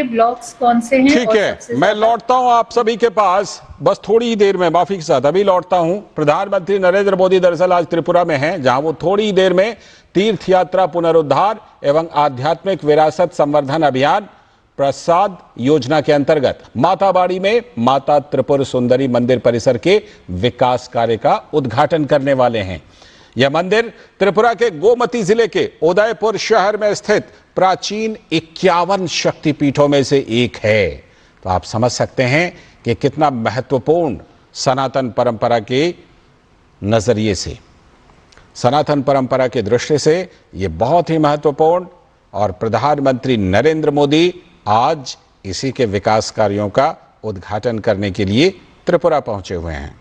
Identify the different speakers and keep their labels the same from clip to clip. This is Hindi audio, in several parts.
Speaker 1: ब्लॉक्स कौन से हैं?
Speaker 2: ठीक है, मैं लौटता हूं आप सभी के पास बस थोड़ी ही देर में, माफी के साथ अभी लौटता हूं। प्रधानमंत्री नरेंद्र मोदी दरअसल आज त्रिपुरा में हैं, जहां वो थोड़ी ही देर में तीर्थ यात्रा पुनरुद्धार एवं आध्यात्मिक विरासत संवर्धन अभियान प्रसाद योजना के अंतर्गत माताबाड़ी में माता त्रिपुर सुंदरी मंदिर परिसर के विकास कार्य का उद्घाटन करने वाले हैं। यह मंदिर त्रिपुरा के गोमती जिले के उदयपुर शहर में स्थित प्राचीन 51 शक्तिपीठों में से एक है। तो आप समझ सकते हैं कि कितना महत्वपूर्ण सनातन परंपरा के नजरिए से, सनातन परंपरा की दृष्टि से यह बहुत ही महत्वपूर्ण, और प्रधानमंत्री नरेंद्र मोदी आज इसी के विकास कार्यों का उद्घाटन करने के लिए त्रिपुरा पहुंचे हुए हैं।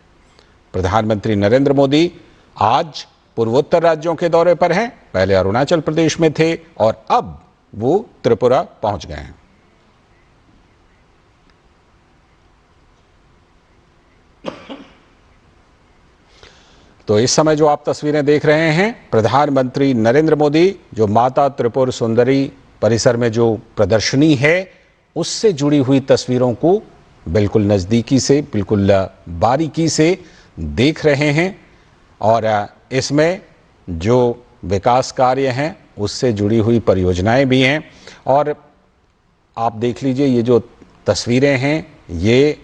Speaker 2: प्रधानमंत्री नरेंद्र मोदी आज पूर्वोत्तर राज्यों के दौरे पर हैं। पहले अरुणाचल प्रदेश में थे और अब वो त्रिपुरा पहुंच गए हैं। तो इस समय जो आप तस्वीरें देख रहे हैं, प्रधानमंत्री नरेंद्र मोदी जो माता त्रिपुर सुंदरी परिसर में जो प्रदर्शनी है उससे जुड़ी हुई तस्वीरों को बिल्कुल नजदीकी से, बिल्कुल बारीकी से देख रहे हैं, और इसमें जो विकास कार्य हैं उससे जुड़ी हुई परियोजनाएं भी हैं। और आप देख लीजिए, ये जो तस्वीरें हैं ये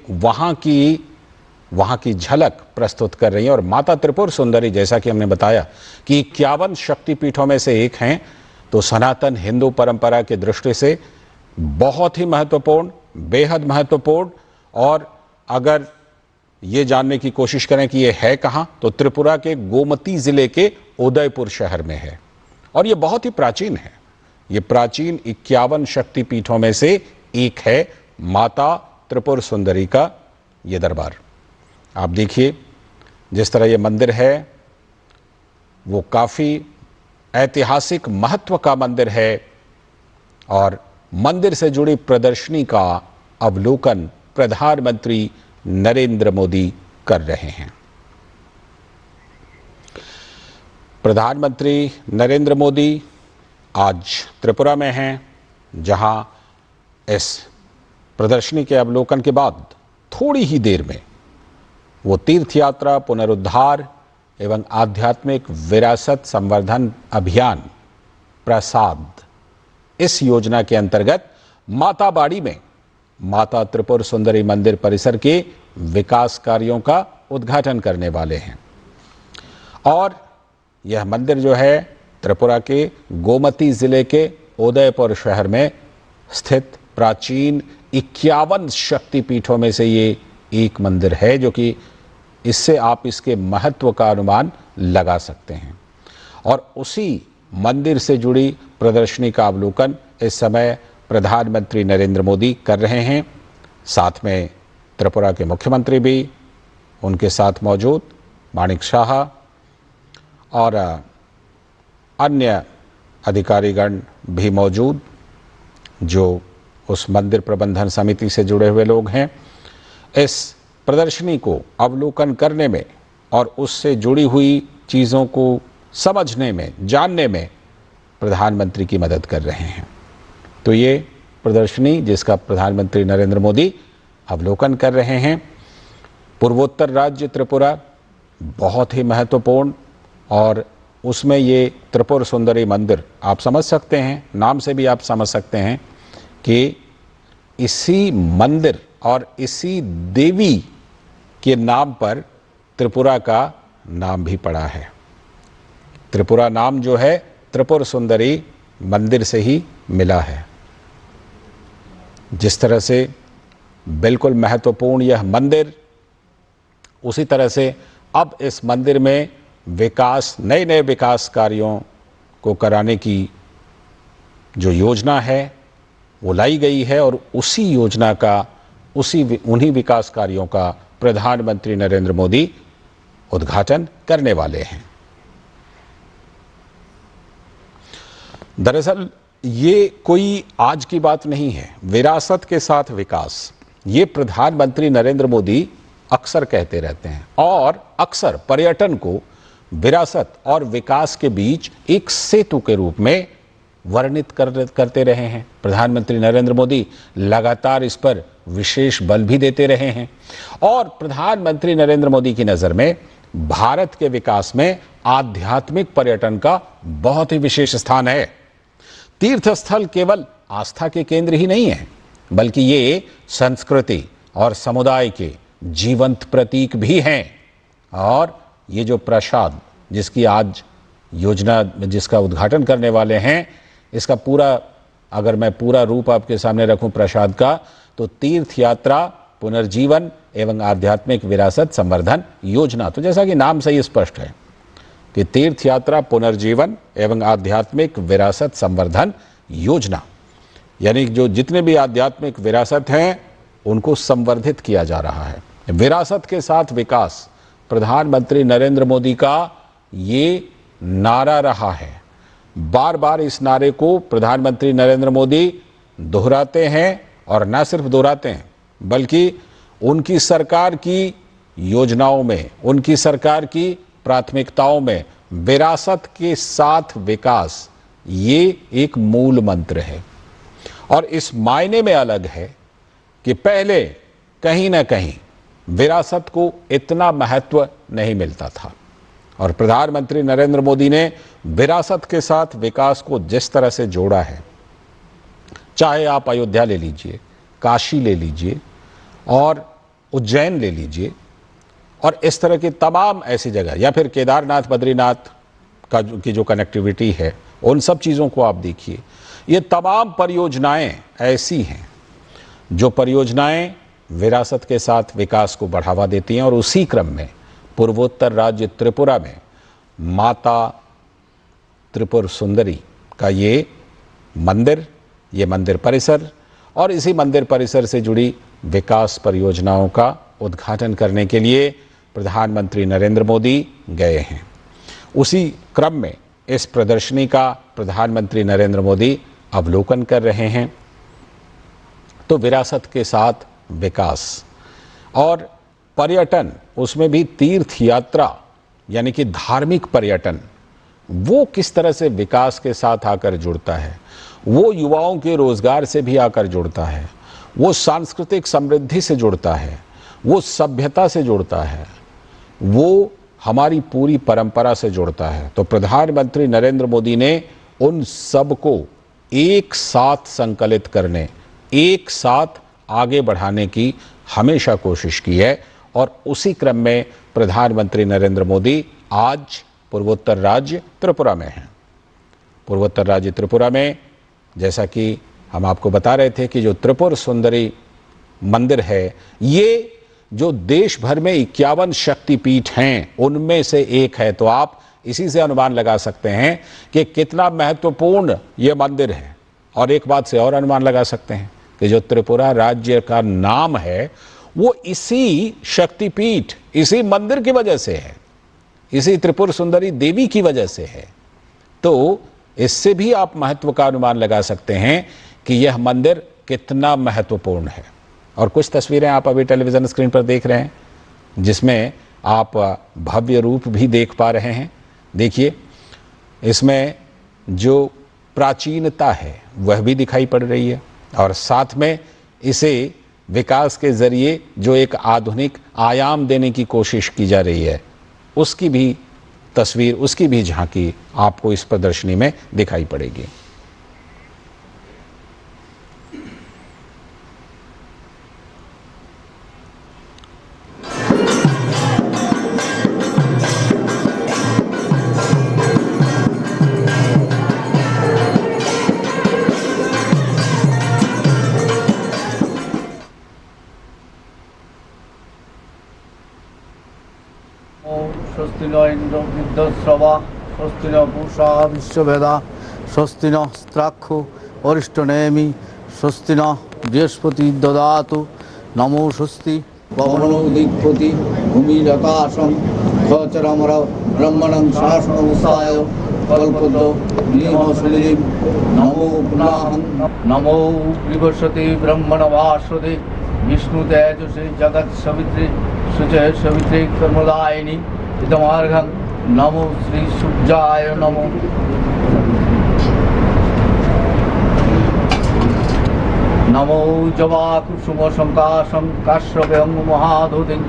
Speaker 2: वहाँ की झलक प्रस्तुत कर रही हैं। और माता त्रिपुर सुंदरी, जैसा कि हमने बताया कि 51 शक्तिपीठों में से एक हैं, तो सनातन हिंदू परंपरा की दृष्टि से बहुत ही महत्वपूर्ण, बेहद महत्वपूर्ण। और अगर ये जानने की कोशिश करें कि ये है कहाँ, तो त्रिपुरा के गोमती जिले के उदयपुर शहर में है, और ये बहुत ही प्राचीन है। ये प्राचीन 51 शक्तिपीठों में से एक है माता त्रिपुर सुंदरी का ये दरबार। आप देखिए जिस तरह ये मंदिर है वो काफ़ी ऐतिहासिक महत्व का मंदिर है, और मंदिर से जुड़ी प्रदर्शनी का अवलोकन प्रधानमंत्री नरेंद्र मोदी कर रहे हैं। प्रधानमंत्री नरेंद्र मोदी आज त्रिपुरा में हैं, जहां इस प्रदर्शनी के अवलोकन के बाद थोड़ी ही देर में वो तीर्थ यात्रा पुनरुद्धार एवं आध्यात्मिक विरासत संवर्धन अभियान प्रसाद, इस योजना के अंतर्गत माताबाड़ी में माता त्रिपुर सुंदरी मंदिर परिसर के विकास कार्यों का उद्घाटन करने वाले हैं। और यह मंदिर जो है त्रिपुरा के गोमती जिले के उदयपुर शहर में स्थित प्राचीन 51 शक्तिपीठों में से ये एक मंदिर है, जो कि इससे आप इसके महत्व का अनुमान लगा सकते हैं। और उसी मंदिर से जुड़ी प्रदर्शनी का अवलोकन इस समय प्रधानमंत्री नरेंद्र मोदी कर रहे हैं। साथ में त्रिपुरा के मुख्यमंत्री भी उनके साथ मौजूद, माणिक शाह, और अन्य अधिकारीगण भी मौजूद जो उस मंदिर प्रबंधन समिति से जुड़े हुए लोग हैं। इस प्रदर्शनी को अवलोकन करने में और उससे जुड़ी हुई चीज़ों को समझने में, जानने में प्रधानमंत्री की मदद कर रहे हैं। तो ये प्रदर्शनी जिसका प्रधानमंत्री नरेंद्र मोदी अवलोकन कर रहे हैं, पूर्वोत्तर राज्य त्रिपुरा बहुत ही महत्वपूर्ण, और उसमें ये त्रिपुर सुंदरी मंदिर आप समझ सकते हैं, नाम से भी आप समझ सकते हैं कि इसी मंदिर और इसी देवी के नाम पर त्रिपुरा का नाम भी पड़ा है। त्रिपुरा नाम जो है त्रिपुर सुंदरी मंदिर से ही मिला है। जिस तरह से बिल्कुल महत्वपूर्ण यह मंदिर, उसी तरह से अब इस मंदिर में विकास, नए नए विकास कार्यों को कराने की जो योजना है वो लाई गई है, और उसी योजना का, उन्हीं विकास कार्यों का प्रधानमंत्री नरेंद्र मोदी उद्घाटन करने वाले हैं। दरअसल ये कोई आज की बात नहीं है। विरासत के साथ विकास, ये प्रधानमंत्री नरेंद्र मोदी अक्सर कहते रहते हैं, और अक्सर पर्यटन को विरासत और विकास के बीच एक सेतु के रूप में वर्णित करते रहे हैं। प्रधानमंत्री नरेंद्र मोदी लगातार इस पर विशेष बल भी देते रहे हैं और प्रधानमंत्री नरेंद्र मोदी की नज़र में भारत के विकास में आध्यात्मिक पर्यटन का बहुत ही विशेष स्थान है। तीर्थ स्थल केवल आस्था के केंद्र ही नहीं है, बल्कि ये संस्कृति और समुदाय के जीवंत प्रतीक भी हैं। और ये जो प्रसाद जिसकी आज योजना जिसका उद्घाटन करने वाले हैं, इसका पूरा अगर मैं पूरा रूप आपके सामने रखूं प्रसाद का, तो तीर्थ यात्रा पुनर्जीवन एवं आध्यात्मिक विरासत संवर्धन योजना। तो जैसा कि नाम से ही स्पष्ट है कि तीर्थ यात्रा पुनर्जीवन एवं आध्यात्मिक विरासत संवर्धन योजना, यानी जो जितने भी आध्यात्मिक विरासत हैं उनको संवर्धित किया जा रहा है। विरासत के साथ विकास प्रधानमंत्री नरेंद्र मोदी का ये नारा रहा है। बार बार इस नारे को प्रधानमंत्री नरेंद्र मोदी दोहराते हैं और न सिर्फ दोहराते हैं बल्कि उनकी सरकार की योजनाओं में, उनकी सरकार की प्राथमिकताओं में विरासत के साथ विकास ये एक मूल मंत्र है। और इस मायने में अलग है कि पहले कहीं ना कहीं विरासत को इतना महत्व नहीं मिलता था और प्रधानमंत्री नरेंद्र मोदी ने विरासत के साथ विकास को जिस तरह से जोड़ा है, चाहे आप अयोध्या ले लीजिए, काशी ले लीजिए और उज्जैन ले लीजिए और इस तरह की तमाम ऐसी जगह, या फिर केदारनाथ बद्रीनाथ का की जो कनेक्टिविटी है, उन सब चीज़ों को आप देखिए। ये तमाम परियोजनाएं ऐसी हैं जो परियोजनाएं विरासत के साथ विकास को बढ़ावा देती हैं। और उसी क्रम में पूर्वोत्तर राज्य त्रिपुरा में माता त्रिपुर सुंदरी का ये मंदिर परिसर और इसी मंदिर परिसर से जुड़ी विकास परियोजनाओं का उद्घाटन करने के लिए प्रधानमंत्री नरेंद्र मोदी गए हैं। उसी क्रम में इस प्रदर्शनी का प्रधानमंत्री नरेंद्र मोदी अवलोकन कर रहे हैं। तो विरासत के साथ विकास और पर्यटन, उसमें भी तीर्थ यात्रा यानी कि धार्मिक पर्यटन, वो किस तरह से विकास के साथ आकर जुड़ता है, वो युवाओं के रोजगार से भी आकर जुड़ता है, वो सांस्कृतिक समृद्धि से जुड़ता है, वो सभ्यता से जुड़ता है, वो हमारी पूरी परंपरा से जुड़ता है। तो प्रधानमंत्री नरेंद्र मोदी ने उन सब को एक साथ संकलित करने, एक साथ आगे बढ़ाने की हमेशा कोशिश की है। और उसी क्रम में प्रधानमंत्री नरेंद्र मोदी आज पूर्वोत्तर राज्य त्रिपुरा में हैं। पूर्वोत्तर राज्य त्रिपुरा में जैसा कि हम आपको बता रहे थे कि जो त्रिपुर सुंदरी मंदिर है, ये जो देश भर में 51 शक्तिपीठ हैं उनमें से एक है। तो आप इसी से अनुमान लगा सकते हैं कि कितना महत्वपूर्ण ये मंदिर है। और एक बात से और अनुमान लगा सकते हैं कि जो त्रिपुरा राज्य का नाम है वो इसी शक्तिपीठ, इसी मंदिर की वजह से है, इसी त्रिपुर सुंदरी देवी की वजह से है। तो इससे भी आप महत्व का अनुमान लगा सकते हैं कि यह मंदिर कितना महत्वपूर्ण है। और कुछ तस्वीरें आप अभी टेलीविज़न स्क्रीन पर देख रहे हैं जिसमें आप भव्य रूप भी देख पा रहे हैं। देखिए, इसमें जो प्राचीनता है वह भी दिखाई पड़ रही है और साथ में इसे विकास के ज़रिए जो एक आधुनिक आयाम देने की कोशिश की जा रही है, उसकी भी तस्वीर, उसकी भी झांकी आपको इस प्रदर्शनी में दिखाई पड़ेगी।
Speaker 1: स्वस्ति न इंद्र विद्यश्रवा स्वस्ति न पूषा विश्ववेदा स्वस्ति न स्त्राक्षो वरिष्ठनेमि स्वस्ति न बृहस्पति ददातु नमो स्वस्ति पवनो दिक्पति भूमिरकाशं खचरमर ब्रह्मणं शासनमुसाय कल्पतो नीमश्रीं नमो पुनाहं नमो विवसति ब्रह्मणवासुदे विष्णु तेजसे जगत् सवित्रे सुजय सवित्रे कर्मदायिनी इदमार्घं नमो श्री सूर्याय नमो नमो जवाकुसुमशङ्काशं काश्यपं महाधूतिं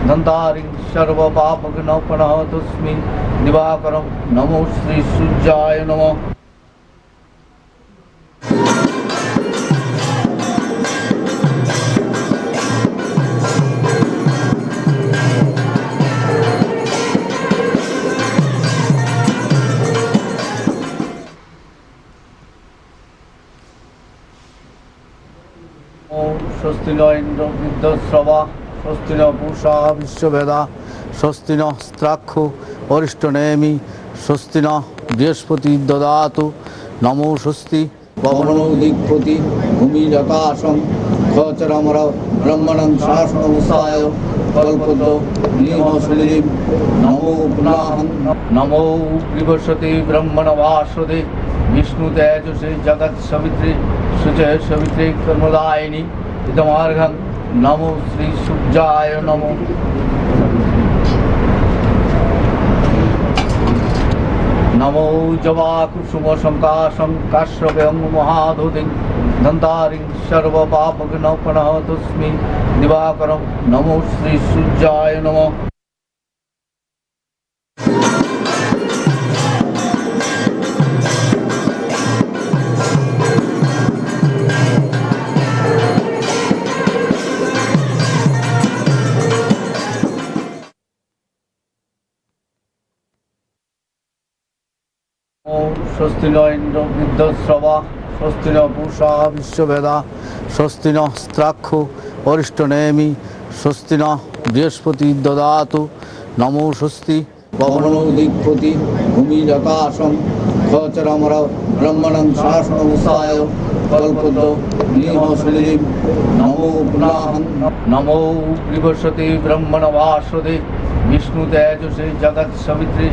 Speaker 1: धन्तारिं सर्वपापघ्नोपनहतस्मै दिवाकरं नमो श्रीसूर्याय नमः। स्वस्ति न इंद्र विद्युश्रवा स्वस्ति न पूषा विश्ववेदा स्वस्ति नस्त्राक्षो अरिष्टनेमि स्वस्ति न बृहस्पति ददातु नमो स्वस्ति पवनो दिक्पति भूमिरकाशं खचरमर ब्रह्मणं शासनमुषाय कल्पतो निःश्रीं नमो पुनाहं नमो बृहस्पति ब्रह्मणवासुदे विष्णुतेजसे जगत् सवित्रे शुचे सवित्रे कर्मदायिनी इदमार्घं नमो श्री सूर्याय नमो। नमो जवाकुसुमशङ्काशं काश्यपं महाधूतिं धन्तारिं सर्वपापघ्नोपनहतस्मै दिवाकरं नमो श्री सूर्याय नमः। स्वस्ति न इंद्र विद्युश्रवा स्वस्ति न पूषा विश्ववेदा स्वस्ति नस्त्राक्षो अरिष्टनेमि स्वस्ति न बृहस्पति ददातु नमो स्वस्ति पवनो दिक्पति भूमिरकाशं खचरमर ब्रह्मणं शासनमुषाय कल्पतो निःश्रीं नमो पुनाहं नमो बृहस्पति ब्रह्मणवासुदे विष्णुतेजसे जगत् सवित्रे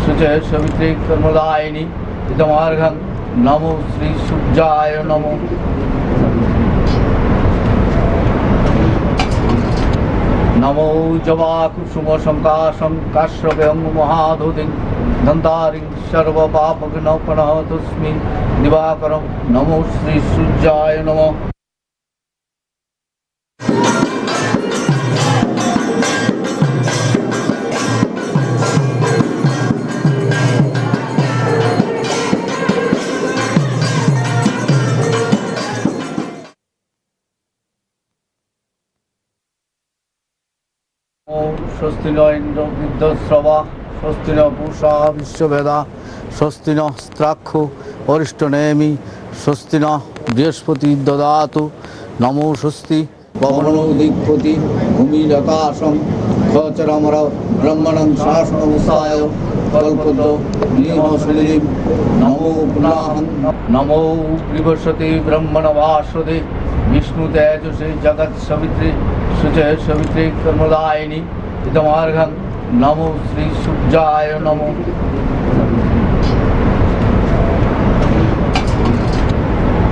Speaker 1: शुचे सवित्रे कर्मदायिनी इदमार्घं नमो श्री सूर्याय नमो। नमो जवाकुसुमशङ्काशं काश्यपं महाधूतिं धन्तारिं सर्वपापघ्नोपनहतस्मै दिवाकरं नमो श्री सूर्याय नमः। स्वस्ति न इंद्र विद्युश्रवा स्वस्ति न पूषा विश्ववेदा स्वस्ति नस्त्राक्षो अरिष्टनेमि स्वस्ति न बृहस्पति ददातु नमो स्वस्ति पवनो दिक्पति भूमिरकाशं खचरमर ब्रह्मणं शासनमुषाय कल्पतो निःश्रीं नमो पुनाहं नमो बृहस्पति ब्रह्मणवासुदे विष्णुतेजसे जगत् सवित्रे शुचे सवित्रे कर्मदायिनी इदमार्घं नमो श्री सूर्याय नमो।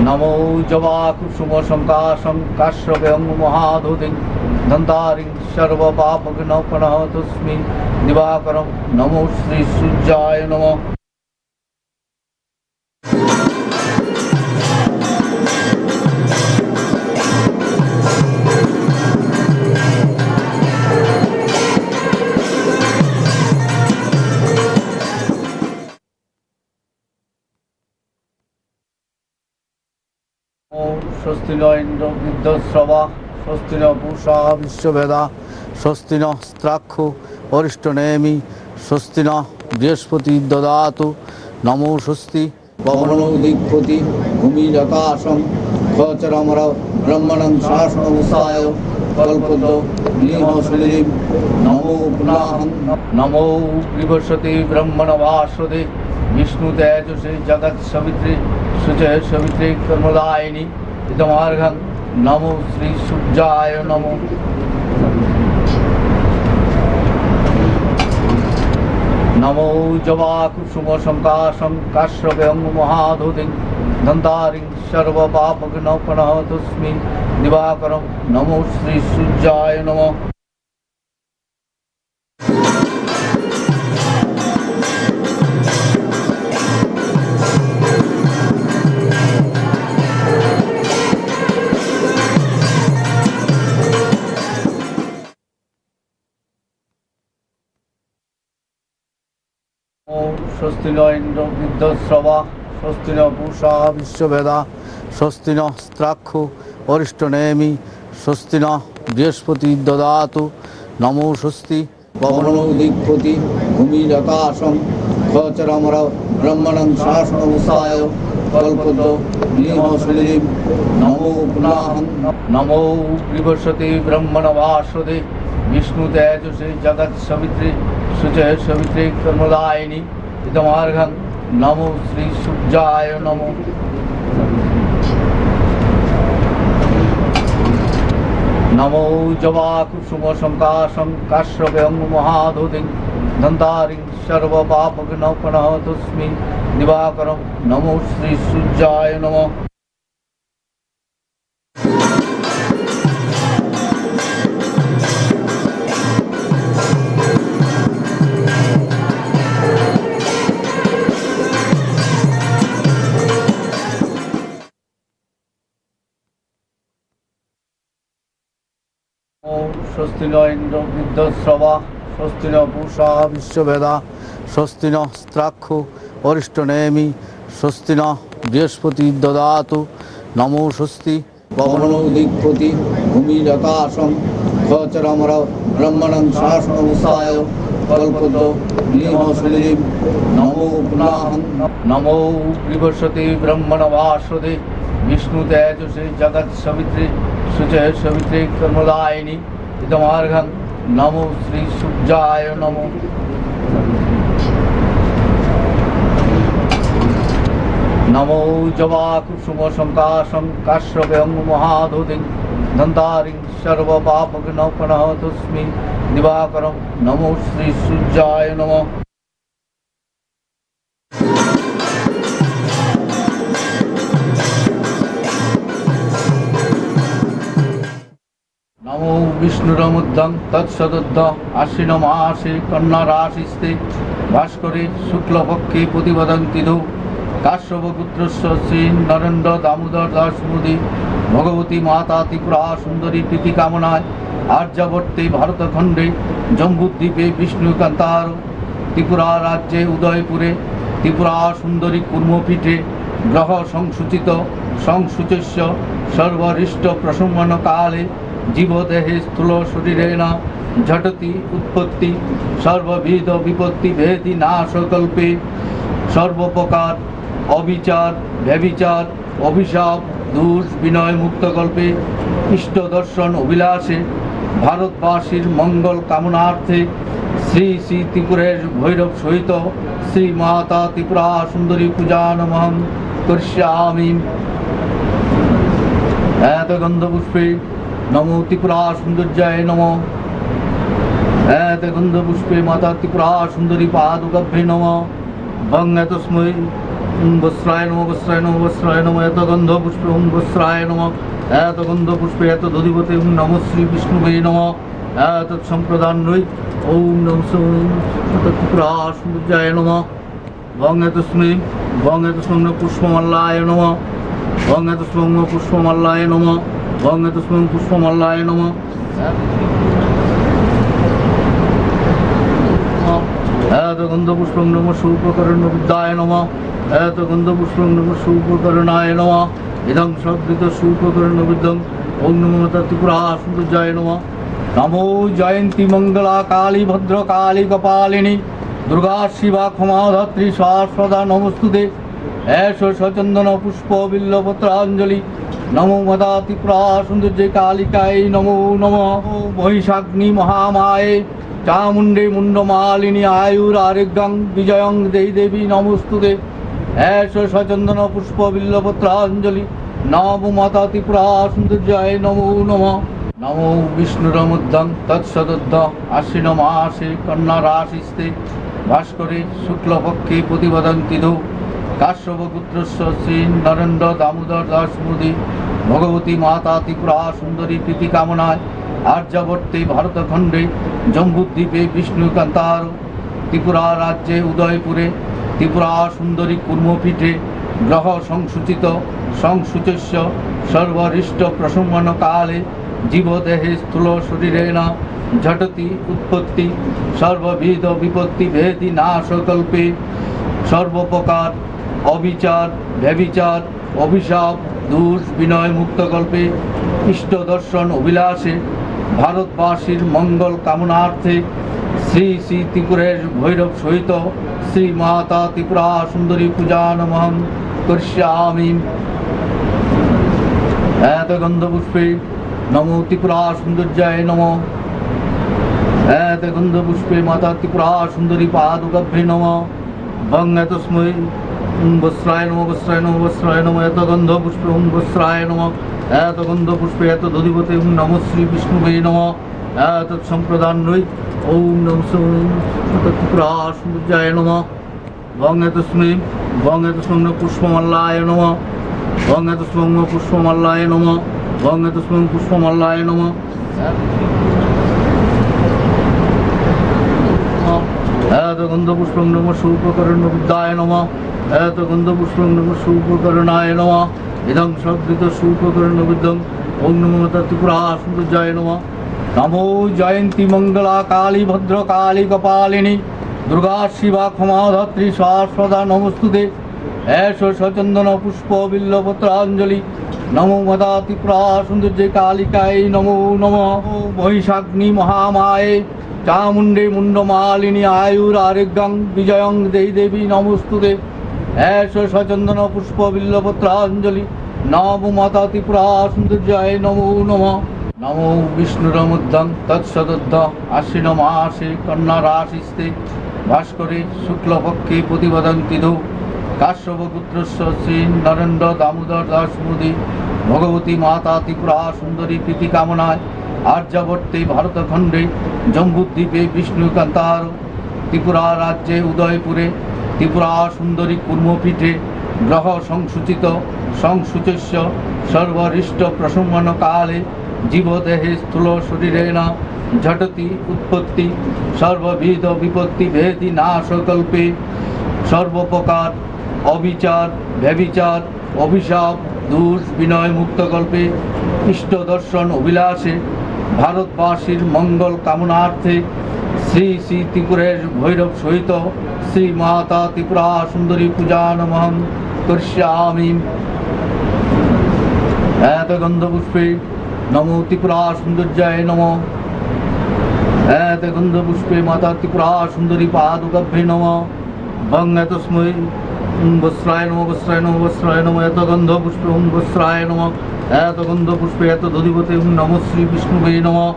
Speaker 1: नमो जवाकुसुमशङ्काशं काश्यपं महाधूतिं धन्तारिं सर्वपापघ्नोपनहतस्मै दिवाकरं नमो श्री सूर्याय नमः। स्वस्ति न इंद्र विद्युश्रवा स्वस्ति न पूषा विश्ववेदा स्वस्ति नस्त्राक्षो अरिष्टनेमि स्वस्ति न बृहस्पति ददातु नमो स्वस्ति पवनो दिक्पति भूमिरकाशं खचरमर ब्रह्मणं शासनमुषाय कल्पतो निःश्रीं नमो पुनाहं नमो बृहस्पति ब्रह्मणवासुदे विष्णुतेजसे जगत् सवित्रे शुचे सवित्रे कर्मदायिनी इदमार्घं नमो श्री सूर्याय नमो। नमो जवाकुसुमशङ्काशं काश्यपं महाधूतिं धन्तारिं सर्वपापघ्नोपनहतस्मै दिवाकरं नमो श्री सूर्याय नमः। स्वस्ति न इंद्र विद्वस्रवा स्वस्ति न पूषा विश्ववेदा स्वस्ति न स्त्राक्षो अरिष्टनेमि स्वस्ति न बृहस्पति ददातु नमो स्वस्ति पवनो दिक्पति भूमिरकाशं खचरमर ब्रह्मणं शासनमुसाय कल्पतो नीमश्रीं नमो पुनाहं नमो विवसते ब्रह्मणवासुदे विष्णु तेजसे जगत् सवित्रे शुचे सवित्रे कर्मदायिनी इदमार्घं नमो श्री सूर्याय नमो नमो जवाकुसुम संकाशं काश्यपं महाधुतिं दन्तारिं सर्वपापघ्नपणहतस्मै दिवाकरं नमो श्री सूर्याय नमः स्वस्ति न इंद्र विद्वस्रवा स्वस्ति न पूषा विश्ववेदा स्वस्ति न स्त्राक्षो अरिष्टनेमि स्वस्ति न बृहस्पति ददातु नमो स्वस्ति पवनो दिक्पति भूमिरकाशं खचरमर ब्रह्मणं शासनमुसाय कल्पतो नीमश्रीं नमो पुनाहं नमो विवसते ब्रह्मणवासुदे विष्णु तेजसे जगत् सवित्रे शुचे सवित्रे कर्मदायिनी इदमार्घं नमो श्री सूर्याय नमो नमो जवाकुसुम संकाशं काश्यपं महाधुतिं दन्तारिं सर्वपापघ्नपणहतस्मै दिवाकरं नमो श्री सूर्याय नमः नमो विष्णुरमुद्धं तत्सदुद्ध आश्विनमासे कन्याराशिस्ते भास्करे शुक्लपक्षे प्रतिपदन्ति दो काश्यपपुत्रस्य श्री नरेन्द्र दामोदर दास मोदी भगवती माता त्रिपुरा सुंदरी प्रीति कामनाय आर्यावर्ते भारतखंडे जम्बूद्वीपे विष्णुकान्तार त्रिपुरा राज्ये उदयपुरे त्रिपुरा सुंदरी कूर्मपीठे ग्रह संसूचित संसूचस्य सर्वरिष्ट प्रशमन काले जीवदेहे स्थूल शरीरेण झटति उत्पत्ति सर्वविध विपत्ति भेदी नाशकल्पे सर्वप्रकार अविचार व्यभिचार अभिशाप दोष विनय मुक्तकल्पे इष्ट दर्शन अभिलाषे भारतवासीर मंगल कामनार्थे श्री श्री त्रिपुरेश भैरव सहित श्री माता त्रिपुरा सुंदरी पूजा नमः करिष्यामि एत गंधपुष्पे नमो त्रिपुरा सुंदर्याय नमः एत गंधपुष्पे माता त्रिपुरा सुंदरी पादुकाभ्ये नमः भंग तस्मै वस्त्राय नमः वस्त्राय नमः वस्त्राय नमः एत गंधपुष्पे वस्त्राय नमः एत गंधपुष्पे एत दधिपते नमः श्री विष्णुवे नमः एत संप्रदान्यै ओम नमः त्रिपुरा सुंदर्याय नमः भंग तस्मै पुष्पमल्लाय नमः भंग तस्मै पुष्पमल्लाय नमः भंग तस्मै पुष्पमल्लाय नमः एत गंधपुष्पं नमः शूर्पकर्णविद्याय नमः एत गंधपुष्पं नमः शूर्पकर्णाय नमः इदं सद्वित शूर्पकर्णविद्यं ओम नमो त्रिपुरा सुंदर्याय नमः नमो जयंती मंगला काली भद्रकाली कपालिनी दुर्गा शिवा क्षमा धात्री शाश्वता नमस्तुते ऐश सचंदन पुष्प बिल्लपत्रांजलि नमो मदा त्रिपुरा सुंदर्ये कालिकायै नमो नमः महिषाग्नि महामाये चामुंडे मुंडमालिनी आयुरारोग्यं विजयं देहि देवी नमस्तुते ऐश सचंदन पुष्प बिल्लपत्रांजलि नमो माता त्रिपुरा सुंदर्याय नमो नमः नमो विष्णुरमुद्धं तत्सदुद्ध आश्विनमासे कन्याराशिस्ते भास्करे शुक्लपक्षे प्रतिपदन्ति दो काश्यपपुत्रस्य श्री नरेन्द्र दामोदर दास मोदी भगवती माता त्रिपुरा सुंदरी प्रीति कामनाय आर्यावर्ते भारतखंडे जम्बूद्वीपे विष्णुकान्तार त्रिपुरा राज्ये उदयपुरे त्रिपुरा सुंदरी कूर्मपीठे ग्रह संसूचित संसूचस्य सर्वरिष्ट प्रशमन काले जीवदेहे स्थूल शरीरेण झटति उत्पत्ति सर्वविध विपत्ति भेदी नाशकल्पे সর্বপ্রকার অবিচার ব্যভিচার অভিশাপ দোষ বিনয় মুক্তকল্পে ইষ্ট দর্শন অভিলাষে ভারতবাসীর মঙ্গল কামনার্থে শ্রী শ্রী ত্রিপুরের ভৈরব সহিত শ্রী মাতা ত্রিপুরা সুন্দরী পূজা নমঃ করিষ্যামি। এত গন্ধপুষ্পে নমো ত্রিপুরা সৌন্দর্যায় নমঃ। এত গন্ধপুষ্পে মাতা ত্রিপুরা সুন্দরী পাদুকাভ্যে নমঃ। ভং এতস্मै বস্ত্রায় নমঃ বস্ত্রায় নমঃ বস্ত্রায় নমঃ। এত গন্ধপুষ্পে বস্ত্রায় নমঃ। এত গন্ধপুষ্পে এত দধিপতে নমঃ শ্রী বিষ্ণুবে নমঃ। এত সম্প্রদান্বৈ ওম নমঃ ত্রিপুরা সৌন্দর্যায় নমঃ। ভং এতস্मै পুষ্পমাল্লায় নমঃ। ভং এতস্मै পুষ্পমাল্লায় নমঃ। ভং এতস্मै পুষ্পমাল্লায় নমঃ। এত গন্ধপুষ্পং নমঃ সৌপকরণ বিদ্যায় নমঃ। এত গন্ধপুষ্পং নমঃ সৌপকরণায় নমঃ। ইদং সদ্গৃত সৌপকরণ বিদ্যং ওম নমঃ ত্রিপুরা সৌন্দর্যায় নমঃ। নমো জয়ন্তী মঙ্গলা কালী ভদ্র কালী কপালিনী দুর্গা শিবা ক্ষমা ধাত্রী শাশ্বতা নমস্তুতে। এষ সচন্দন পুষ্প বিল্লপত্রাঞ্জলি নমো মাতা ত্রিপুরা সৌন্দর্যে কালিকায় নমো নমঃ। মহিষাগ্নি মহামায়ে চামুণ্ডে মুণ্ডমালিনী আয়ুর আরোগ্যং বিজয়ং দেই দেবী নমস্তুতে। এষ সচন্দন পুষ্প বিল্লপত্রাঞ্জলি নমো মাতা ত্রিপুরা সৌন্দর্যায় নমো নমঃ। নমো বিষ্ণুরমুদ্ধং তৎসদুদ্ধ আশ্বিন মাসে কন্যা রাশিস্তে ভাস্করে শুক্লপক্ষে প্রতিপদন্তি ধৌ কাশ্যপপুত্রস্য শ্রী নরেন্দ্র দামোদর দাস মোদী ভগবতী মাতা ত্রিপুরা সুন্দরী প্রীতি কামনায় আর্যাবর্তে ভারতখণ্ডে জম্বুদ্বীপে বিষ্ণুকান্তার ত্রিপুরা রাজ্যে উদয়পুরে ত্রিপুরা সুন্দরী কুর্মপীঠে গ্রহ সংসূচিত সংসূচস্য সর্বরিষ্ট প্রসম্মান কালে জীবদেহে স্থূল শরীরেণ ঝটতি উৎপত্তি সর্ববিধ বিপত্তি ভেদি নাশকল্পে সর্বপ্রকার অবিচার ব্যভিচার অভিশাপ দোষ বিনয় মুক্তকল্পে ইষ্ট দর্শন অভিলাষে ভারতবাসীর মঙ্গল কামনার্থে শ্রী শ্রী ত্রিপুরের ভৈরব সহিত শ্রী মাতা ত্রিপুরা সুন্দরী পূজা নমঃ করিষ্যামি। এত গন্ধপুষ্পে নমো ত্রিপুরা সৌন্দর্যায় নমঃ। এত গন্ধপুষ্পে মাতা ত্রিপুরা সুন্দরী পাদুকাভ্যে নমঃ। ভং এতস্मै বস্ত্রায় নমঃ বস্ত্রায় নমঃ বস্ত্রায় নমঃ। এত গন্ধপুষ্পে বস্ত্রায় নমঃ। এত গন্ধপুষ্পে এত দধিপতে নমঃ শ্রী বিষ্ণুবে নমঃ।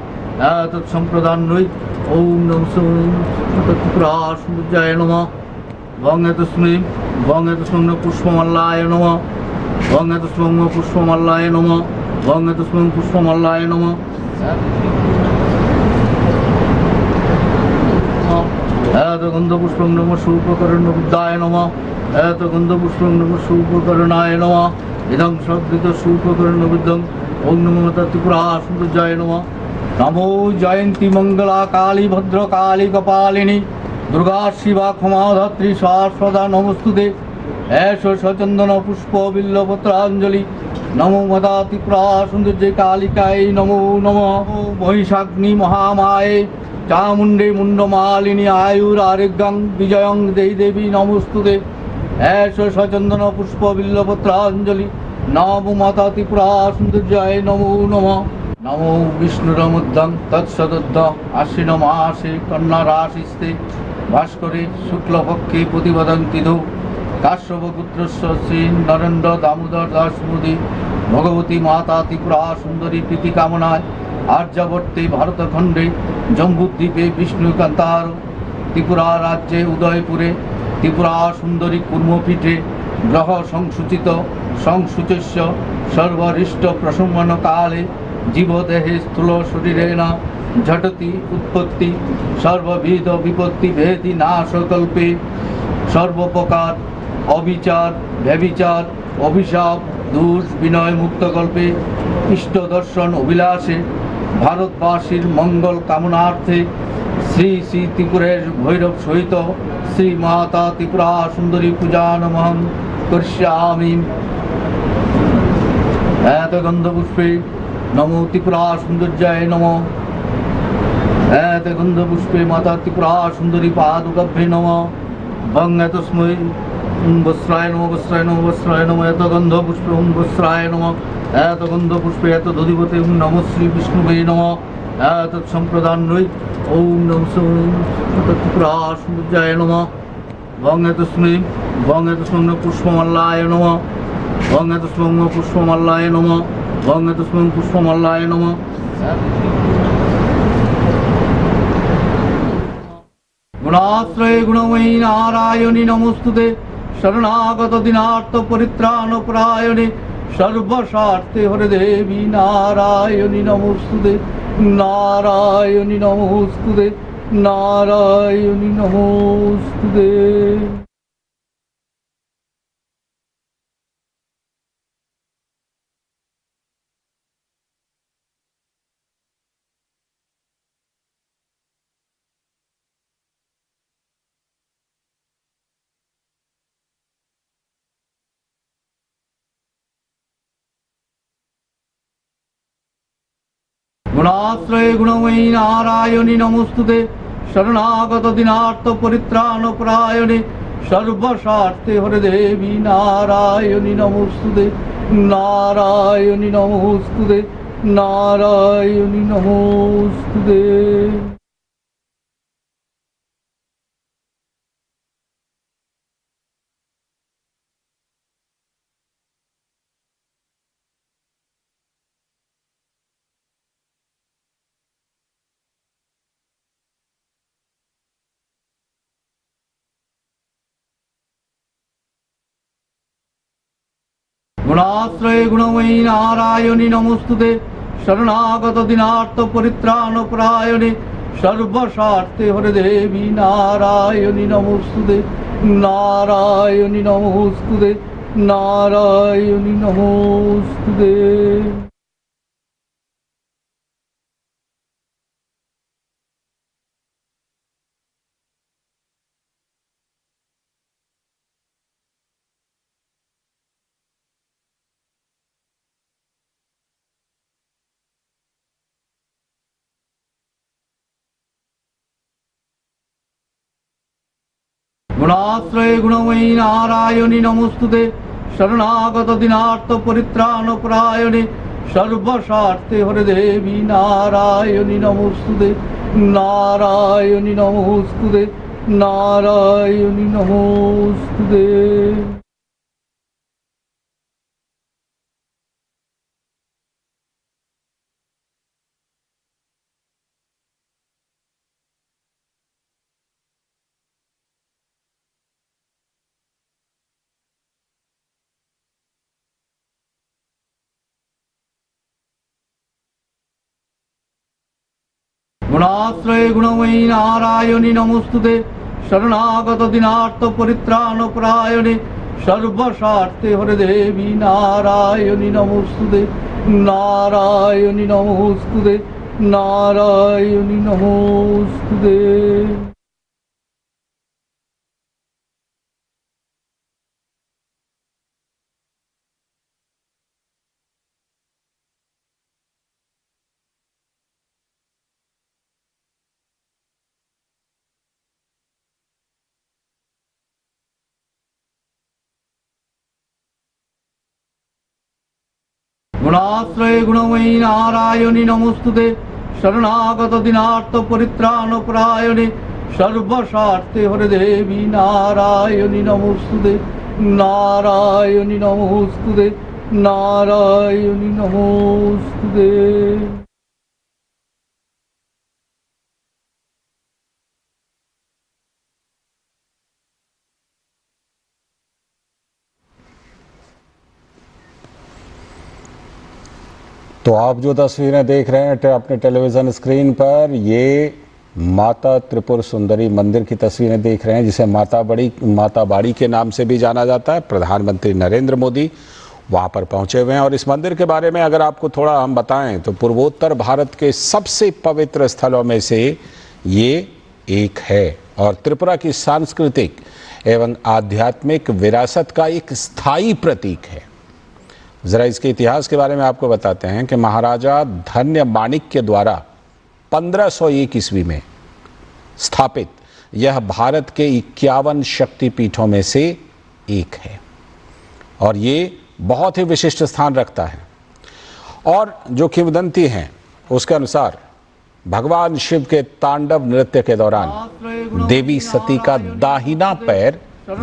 Speaker 1: এত সম্প্রদান্বৈ ওম নমঃ ত্রিপুরা সৌন্দর্যায় নমঃ। ভং এতস্मै পুষ্পমাল্লায় নমঃ। ভং এতস্मै পুষ্পমাল্লায় নমঃ। ভং এতস্मै পুষ্পমাল্লায় নমঃ। এত গন্ধপুষ্পং নমঃ সৌপকরণ বিদ্যায় নমঃ। এত গন্ধপুষ্পং নমঃ সৌপকরণায় নমঃ। ইদং সদ্গৃত সৌপকরণ বিদ্যং ওম নমঃ ত্রিপুরা সৌন্দর্যায় নমঃ। নমো জয়ন্তী মঙ্গলা কালী ভদ্র কালী কপালিনী দুর্গা শিবা ক্ষমা ধাত্রী শাশ্বতা নমস্তুতে। এষ সচন্দন পুষ্প বিল্লপত্রাঞ্জলি নমো মাতা ত্রিপুরা সৌন্দর্যে কালিকায় নমো নমঃ। মহিষাগ্নি মহামায়ে চামুণ্ডে মুণ্ডমালিনী আয়ুর আরোগ্যং বিজয়ং দেই দেবী নমস্তুতে। এষ সচন্দন পুষ্প বিল্লপত্রাঞ্জলি নমো মাতা ত্রিপুরা সৌন্দর্যায় নমো নমঃ। নমো বিষ্ণুরমুদ্ধং তৎসদুদ্ধ আশ্বিন মাসে কন্যা রাশিস্তে ভাস্করে শুক্লপক্ষে প্রতিপদন্তি ধৌ কাশ্যপপুত্রস্য শ্রী নরেন্দ্র দামোদর দাস মোদী ভগবতী মাতা ত্রিপুরা সুন্দরী প্রীতি কামনায় আর্যাবর্তে ভারতখণ্ডে জম্বুদ্বীপে বিষ্ণুকান্তার ত্রিপুরা রাজ্যে উদয়পুরে ত্রিপুরা সুন্দরী কুর্মপীঠে গ্রহ সংসূচিত সংসূচস্য সর্বরিষ্ট প্রসম্মান কালে জীবদেহে স্থূল শরীরেণ ঝটতি উৎপত্তি সর্ববিধ বিপত্তি ভেদি নাশকল্পে সর্বপ্রকার অবিচার ব্যভিচার অভিশাপ দোষ বিনয় মুক্তকল্পে ইষ্ট দর্শন অভিলাষে ভারতবাসীর মঙ্গল কামনার্থে শ্রী শ্রী ত্রিপুরের ভৈরব সহিত শ্রী মাতা ত্রিপুরা সুন্দরী পূজা নমঃ করিষ্যামি। এত গন্ধপুষ্পে নমো ত্রিপুরা সৌন্দর্যায় নমঃ। এত গন্ধপুষ্পে মাতা ত্রিপুরা সুন্দরী পাদুকাভ্যে নমঃ। वंग तस्मै वस्त्राय नमः वस्त्राय नमः वस्त्राय नमः एत गंध पुष्प वस्त्राय नमः एत गंध पुष्प एत दधिपते नमः श्री विष्णुवे नमः एत संप्रदान्वै ओम नमः त्रिपुरासुंदराय नमः वंग तस्मै पुष्पमल्लाय नमः वंग तस्मै पुष्पमल्लाय नमः वंग तस्मै पुष्पमल्लाय नमः गुणाश्रय गुणमयी नारायणी नमोस्तुते शरणागत दिनार्थ परित्राण परायणे सर्वशार्थे हरे देवी नारायणी नमोस्तुते नारायणी नमोस्तुते नारायणी नमोस्तुते। गुणाश्रय गुणमयी नारायणी नमोस्तुते शरणागत दिनार्थ परित्राण परायणे सर्वशार्थे हरे देवी नारायणी नमोस्तुते नारायणी नमोस्तुते नारायणी नमोस्तुते। गुणाश्रय गुणमयी नारायणी नमोस्तुते शरणागत दिनार्थ परित्राण परायणे सर्वशार्थे हरे देवी नारायणी नमोस्तुते नारायणी नमोस्तुते नारायणी नमोस्तुते। गुणाश्रय गुणमयी नारायणी नमोस्तुते शरणागत दिनार्थ परित्राण परायणे सर्वशार्थे हरे देवी नारायणी नमोस्तुते नारायणी नमोस्तुते नारायणी नमोस्तुते। गुणाश्रय गुणमयी नारायणी नमोस्तुते शरणागत दिनार्थ परित्राण परायणे सर्वशार्थे हरे देवी नारायणी नमोस्तुते नारायणी नमोस्तुते नारायणी नमोस्तुते। गुणाश्रय गुणमयी नारायणी नमोस्तुते शरणागत दिनार्थ परित्राण परायणे सर्वशार्थे हरे देवी नारायणी नमोस्तुते नारायणी नमोस्तुते नारायणी नमोस्तुते।
Speaker 2: तो आप जो तस्वीरें देख रहे हैं अपने टेलीविज़न स्क्रीन पर, ये माता त्रिपुर सुंदरी मंदिर की तस्वीरें देख रहे हैं, जिसे माता बाड़ी के नाम से भी जाना जाता है। प्रधानमंत्री नरेंद्र मोदी वहाँ पर पहुँचे हुए हैं। और इस मंदिर के बारे में अगर आपको थोड़ा हम बताएं तो पूर्वोत्तर भारत के सबसे पवित्र स्थलों में से ये एक है और त्रिपुरा की सांस्कृतिक एवं आध्यात्मिक विरासत का एक स्थायी प्रतीक है। ज़रा इसके इतिहास के बारे में आपको बताते हैं कि महाराजा धन्य माणिक्य द्वारा 1501 ईस्वी में स्थापित यह भारत के 51 शक्तिपीठों में से एक है और ये बहुत ही विशिष्ट स्थान रखता है। और जो किंवदंती हैं उसके अनुसार भगवान शिव के तांडव नृत्य के दौरान देवी सती का दाहिना पैर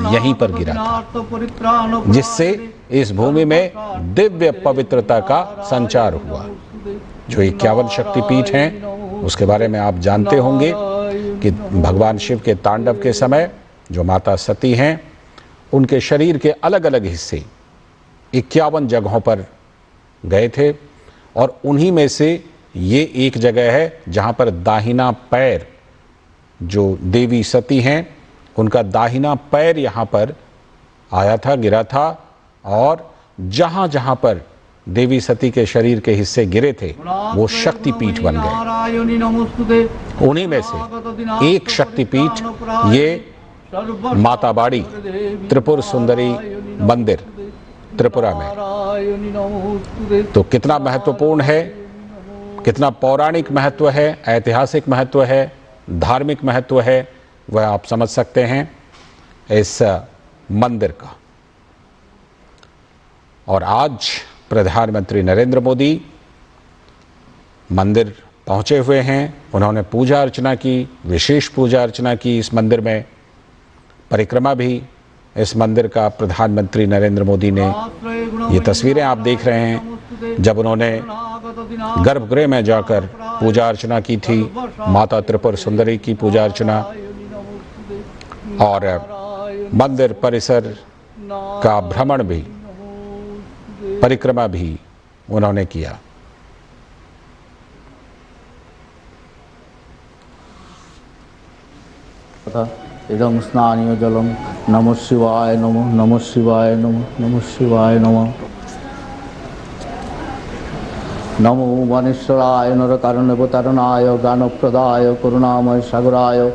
Speaker 2: यहीं पर गिरा था, जिससे इस भूमि में दिव्य पवित्रता का संचार हुआ। जो 51 शक्तिपीठ हैं उसके बारे में आप जानते होंगे कि भगवान शिव के तांडव के समय जो माता सती हैं उनके शरीर के अलग अलग हिस्से 51 जगहों पर गए थे और उन्हीं में से ये एक जगह है जहां पर दाहिना पैर, जो देवी सती हैं उनका दाहिना पैर यहां पर आया था, गिरा था। और जहां जहां पर देवी सती के शरीर के हिस्से गिरे थे वो शक्तिपीठ बन गए। उन्हीं में से एक शक्तिपीठ ये माता बाड़ी त्रिपुर सुंदरी मंदिर त्रिपुरा में। तो कितना महत्वपूर्ण है, कितना पौराणिक महत्व है, ऐतिहासिक महत्व है, धार्मिक महत्व है, वह आप समझ सकते हैं इस मंदिर का। और आज प्रधानमंत्री नरेंद्र मोदी मंदिर पहुंचे हुए हैं। उन्होंने पूजा अर्चना की, विशेष पूजा अर्चना की इस मंदिर में। परिक्रमा भी इस मंदिर का प्रधानमंत्री नरेंद्र मोदी ने, ये तस्वीरें आप देख रहे हैं जब उन्होंने गर्भगृह में जाकर पूजा अर्चना की थी, माता त्रिपुर सुंदरी की पूजा अर्चना, और मंदिर परिसर का भ्रमण भी, परिक्रमा भी उन्होंने किया।
Speaker 1: इदं स्नानीय जलम नमः शिवाय नमः, नमः शिवाय नमः, नमः शिवाय नमः। नमो वनेश्वराय नरकारणवतारणाय ज्ञानप्रदाय करुणामय सागराय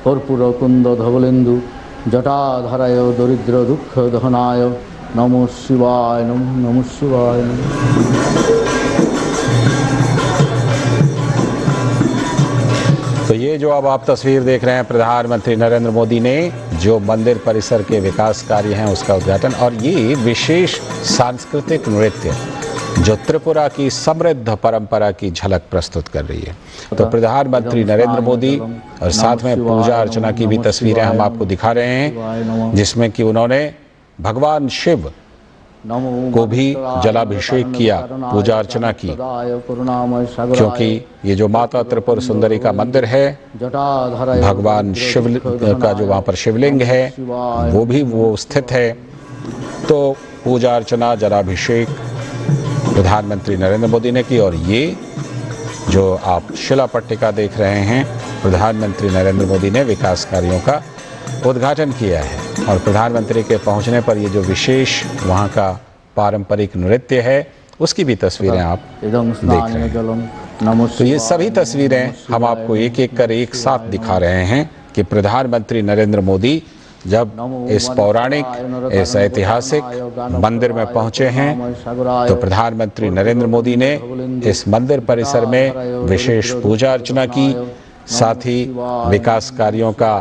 Speaker 1: कर्पूरकुंद धवलेन्दु जटाधराय दरिद्र दुख दहनाय नमः शिवाय नमः, नमः शिवाय नमः।
Speaker 2: तो ये जो अब आप तस्वीर देख रहे हैं, प्रधानमंत्री नरेंद्र मोदी ने जो मंदिर परिसर के विकास कार्य हैं उसका उद्घाटन, और ये विशेष सांस्कृतिक नृत्य जो त्रिपुरा की समृद्ध परंपरा की झलक प्रस्तुत कर रही है। तो प्रधानमंत्री नरेंद्र मोदी और साथ में पूजा अर्चना की भी तस्वीरें हम आपको दिखा रहे हैं, जिसमें कि उन्होंने भगवान शिव को भी जलाभिषेक किया, पूजा अर्चना की, क्योंकि ये जो माता त्रिपुर सुंदरी का मंदिर है, भगवान शिव का जो वहाँ पर शिवलिंग है वो भी वो स्थित है। तो पूजा अर्चना, जलाभिषेक प्रधानमंत्री नरेंद्र मोदी ने की। और ये जो आप शिला पट्टिका देख रहे हैं, प्रधानमंत्री नरेंद्र मोदी ने विकास कार्यों का उद्घाटन किया है। और प्रधानमंत्री के पहुंचने पर ये जो विशेष वहाँ का पारंपरिक नृत्य है उसकी भी तस्वीरें आप देख रहे हैं। तो ये सभी तस्वीरें हम आपको एक एक कर एक साथ दिखा रहे हैं कि प्रधानमंत्री नरेंद्र मोदी जब इस पौराणिक, इस ऐतिहासिक मंदिर में पहुंचे हैं, तो प्रधानमंत्री नरेंद्र मोदी ने इस मंदिर परिसर में विशेष पूजा अर्चना की, साथ ही विकास कार्यों का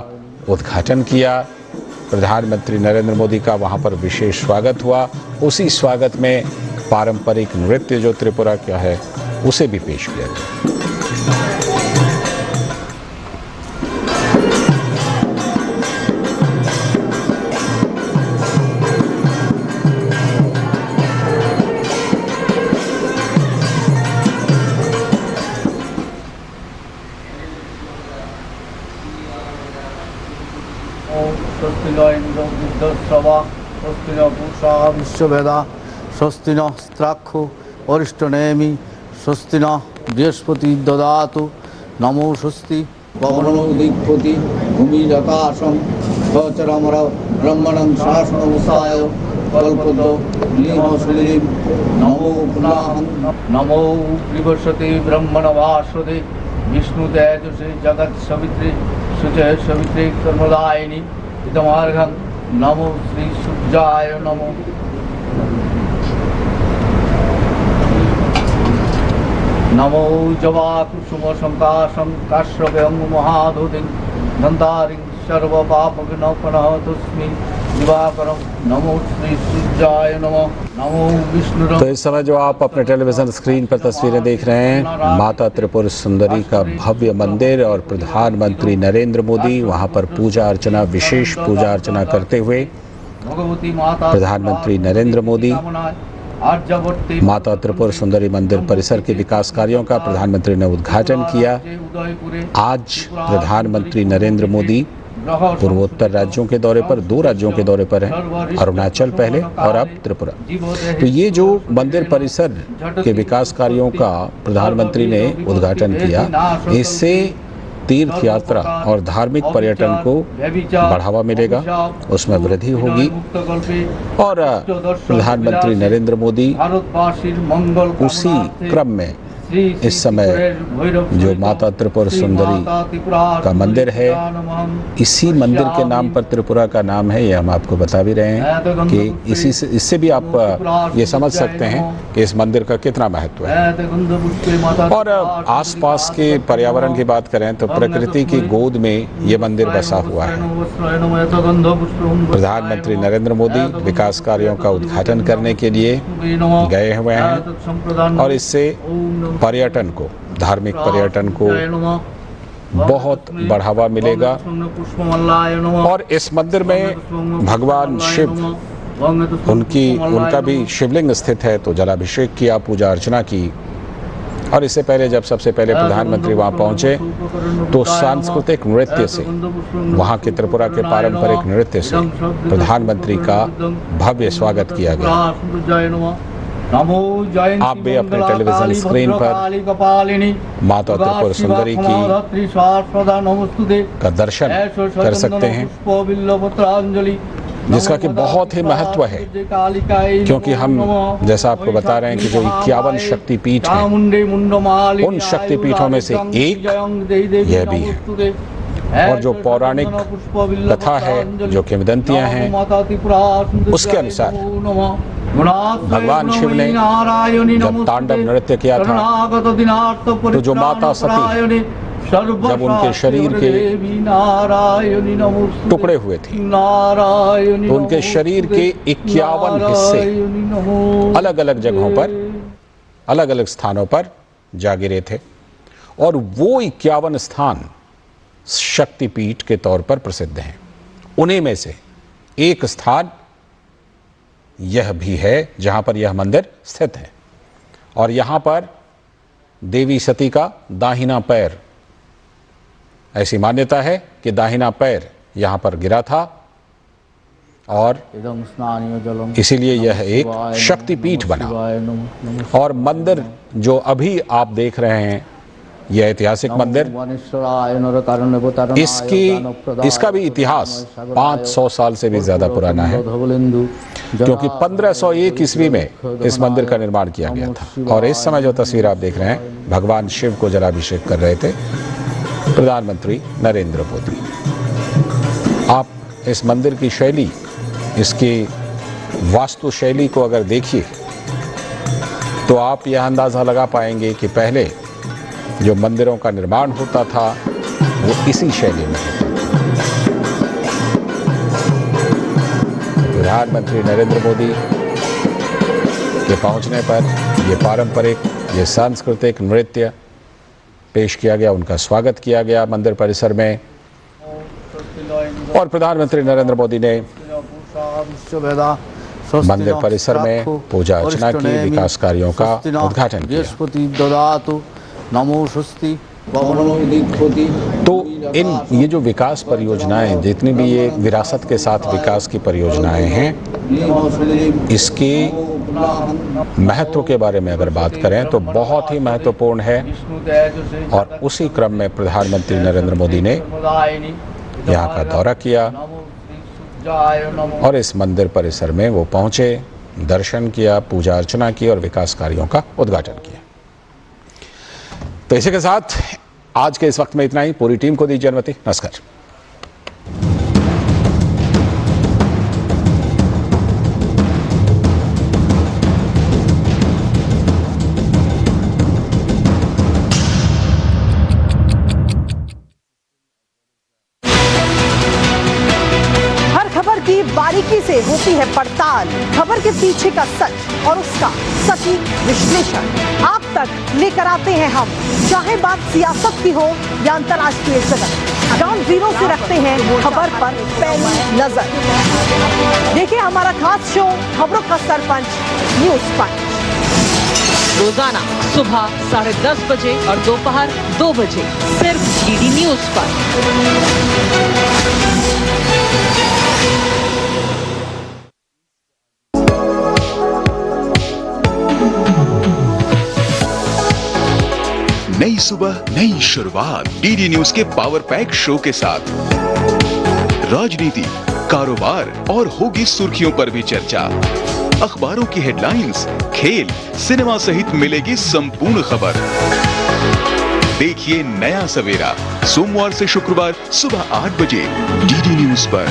Speaker 2: उद्घाटन किया। प्रधानमंत्री नरेंद्र मोदी का वहां पर विशेष स्वागत हुआ। उसी स्वागत में पारंपरिक नृत्य जो त्रिपुरा का है उसे भी पेश किया गया।
Speaker 1: स्वस्ति न इंद्रो वृद्धश्रवा स्वस्ति न पूषा विश्ववेदा स्वस्ति न स्त्राक्षो वरिष्ठनेमि स्वस्ति न बृहस्पति ददातु नमो स्वस्ति पवनो दिक्पति भूमिजाकाशं सचरमर ब्रह्मणं शासनमुसाय कल्पतो लीहश्रीं नमो पुनाहं नमो विवसते ब्रह्मणवासुदे विष्णुतेजसे जगत् सवित्रे शुचे सवित्रे कर्मदायिनी इदमार्घं नमो श्री सूर्याय नमो नमो जवाकुसुम संकाशं काश्यपं महाधुतिं गन्धारिं सर्व पाप विनाशनाय दिवाकरं नमो श्री सूर्याय नमः नमो विष्णु।
Speaker 2: तो इस समय जो आप अपने टेलीविजन स्क्रीन पर तस्वीरें देख रहे हैं, माता त्रिपुर सुंदरी का भव्य मंदिर और प्रधानमंत्री नरेंद्र मोदी वहां पर पूजा अर्चना, विशेष पूजा अर्चना करते हुए प्रधानमंत्री नरेंद्र मोदी माता त्रिपुर सुंदरी मंदिर परिसर के विकास कार्यों का प्रधानमंत्री ने उद्घाटन किया। आज प्रधानमंत्री नरेंद्र मोदी पूर्वोत्तर राज्यों के दौरे पर, 2 राज्यों के दौरे पर हैं, अरुणाचल पहले और अब त्रिपुरा। तो ये जो मंदिर परिसर के विकास कार्यों का प्रधानमंत्री ने उद्घाटन किया, इससे तीर्थ यात्रा और धार्मिक पर्यटन को बढ़ावा मिलेगा, उसमें वृद्धि होगी। और प्रधानमंत्री नरेंद्र मोदी उसी क्रम में इस समय जो माता त्रिपुर सुंदरी का मंदिर है, इसी मंदिर के नाम पर त्रिपुरा का नाम है, ये हम आपको बता भी रहे हैं कि इससे भी आप ये समझ सकते हैं कि इस मंदिर का कितना महत्व है। और आसपास के पर्यावरण की बात करें तो प्रकृति की गोद में ये मंदिर बसा हुआ है। प्रधानमंत्री नरेंद्र मोदी विकास कार्यों का उद्घाटन करने के लिए गए हुए हैं और इससे पर्यटन को, धार्मिक पर्यटन को बहुत बढ़ावा मिलेगा। और इस मंदिर में भगवान शिव, उनका भी शिवलिंग स्थित है, तो जलाभिषेक किया, पूजा अर्चना की। और इससे पहले जब सबसे पहले प्रधानमंत्री वहां पहुंचे तो सांस्कृतिक नृत्य से, वहां के त्रिपुरा के पारंपरिक नृत्य से प्रधानमंत्री का भव्य स्वागत किया गया। आप भी अपने टेलीविजन स्क्रीन पर माता त्रिपुर सुंदरी की का दर्शन कर सकते हैं, जिसका कि बहुत ही महत्व है, क्योंकि हम जैसा आपको बता रहे हैं कि जो 51 शक्तिपीठ हैं, उन शक्तिपीठों में से एक यह भी है। और जो पौराणिक कथा है, जो किंवदंतियां हैं, उसके अनुसार भगवान शिव ने जब तांडव नृत्य किया था तो जो माता सती जब उनके शरीर के टुकड़े हुए थे तो उनके शरीर के 51 हिस्से अलग अलग जगहों पर, अलग अलग स्थानों पर जा गिरे थे। और वो 51 स्थान शक्तिपीठ के तौर पर प्रसिद्ध हैं। उन्हीं में से एक स्थान यह भी है जहां पर यह मंदिर स्थित है। और यहां पर देवी सती का दाहिना पैर, ऐसी मान्यता है कि दाहिना पैर यहां पर गिरा था और इसीलिए यह एक शक्तिपीठ बना। और मंदिर जो अभी आप देख रहे हैं, यह ऐतिहासिक मंदिर, इसका भी इतिहास 500 साल से भी ज्यादा पुराना है, क्योंकि 1501 ईस्वी में इस मंदिर का निर्माण किया गया था। और इस समय जो तस्वीर आप देख रहे हैं, भगवान शिव को जलाभिषेक कर रहे थे प्रधानमंत्री नरेंद्र मोदी। आप इस मंदिर की शैली, इसकी वास्तु शैली को अगर देखिए तो आप यह अंदाजा लगा पाएंगे कि पहले जो मंदिरों का निर्माण होता था वो इसी शैली में है। प्रधानमंत्री नरेंद्र मोदी के पहुंचने पर ये पारंपरिक, ये सांस्कृतिक नृत्य पेश किया गया, उनका स्वागत किया गया मंदिर परिसर में। और प्रधानमंत्री नरेंद्र मोदी ने मंदिर परिसर में पूजा अर्चना की, विकास कार्यों का उद्घाटन किया। तो ये जो विकास परियोजनाएं, जितनी भी ये विरासत के साथ विकास की परियोजनाएं हैं, इसके महत्व के बारे में अगर बात करें तो बहुत ही महत्वपूर्ण है। और उसी क्रम में प्रधानमंत्री नरेंद्र मोदी ने यहाँ का दौरा किया और इस मंदिर परिसर में वो पहुंचे, दर्शन किया, पूजा अर्चना की और विकास कार्यों का उद्घाटन किया। तो इसी के साथ आज के इस वक्त में इतना ही। पूरी टीम को दीजिए अनुमति। नमस्कार।
Speaker 3: से होती है पड़ताल, खबर के पीछे का सच और उसका सटीक विश्लेषण आप तक लेकर आते हैं हम। चाहे बात सियासत की हो या अंतर्राष्ट्रीय जगत, ग्राउंड जीरो से रखते हैं खबर पर पहली नजर। देखिए हमारा खास शो खबरों का सरपंच न्यूज पंच, रोजाना सुबह 10:30 बजे और दोपहर 2 बजे सिर्फ डीडी न्यूज पर।
Speaker 4: नई सुबह नई शुरुआत डीडी न्यूज के पावर पैक शो के साथ राजनीति, कारोबार और होगी सुर्खियों पर भी चर्चा। अखबारों की हेडलाइंस, खेल, सिनेमा सहित मिलेगी संपूर्ण खबर। देखिए नया सवेरा सोमवार से शुक्रवार सुबह 8 बजे डीडी न्यूज पर।